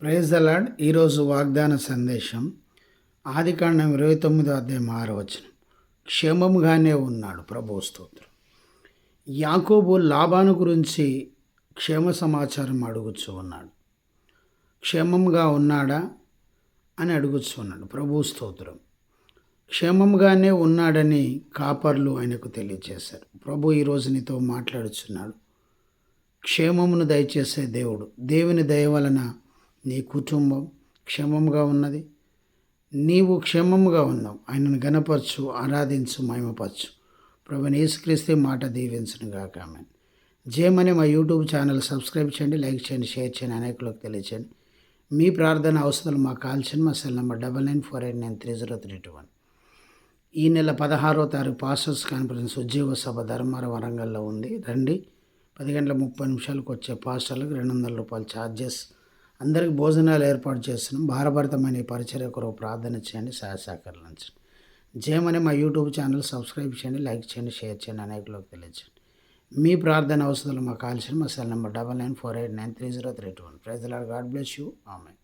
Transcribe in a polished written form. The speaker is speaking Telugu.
Praise the lord. ఈరోజు వాగ్దాన సందేశం ఆదికాండం 29 అధ్యాయం 6 వచనం. క్షేమముగానే ఉన్నాడు. ప్రభు స్తోత్రం. యాకోబు లాబాను గురించి క్షేమ సమాచారం అడుగుచూ ఉన్నాడు. క్షేమంగా ఉన్నాడా అని అడుగుచూ ఉన్నాడు. ప్రభు స్తోత్రం. క్షేమంగానే ఉన్నాడని కాపర్లు ఆయనకు తెలియజేశారు. ప్రభు ఈరోజు నీతో మాట్లాడుచున్నాడు. క్షేమమును దయచేసే దేవుడు. దేవుని దయ వలన నీ కుటుంబం క్షేమంగా ఉన్నది. నీవు క్షేమంగా ఉన్నావు. ఆయనను గణపరచు, ఆరాధించు, మహిమపరచు. ప్రభువైన యేసుక్రీస్తు మాట దీవించును గాక. ఆమేన్. జయమని మా యూట్యూబ్ ఛానల్ సబ్స్క్రైబ్ చేయండి, లైక్ చేయండి, షేర్ చేయండి, అనేకులకు తెలియచేయండి. మీ ప్రార్థన అవసరాలు మాకు కాల్చండి. మా సెల్ నెంబర్ 9948930321. ఈ నెల 16వ తారీఖు పాస్టర్స్ కాన్ఫరెన్స్ ఉద్యోగ సభ ధర్మార వరంగల్లో ఉంది. రండి. 10:30 వచ్చే పాస్టర్లకు $200 ఛార్జెస్. అందరికి భోజనాలు ఏర్పాటు చేస్తున్నాం. భారభరితమైన ఈ పరిచర్య కొరకు ప్రార్థన చేయండి, సహాయ సహకరించండి. జయమని మా యూట్యూబ్ ఛానల్ సబ్స్క్రైబ్ చేయండి, లైక్ చేయండి, షేర్ చేయండి, అనేకులకు తెలియచేయండి. మీ ప్రార్థన అవసరాలు మాకు కాల్చండి. మా cell number 9948930321. Praise the Lord. God bless you. Amen.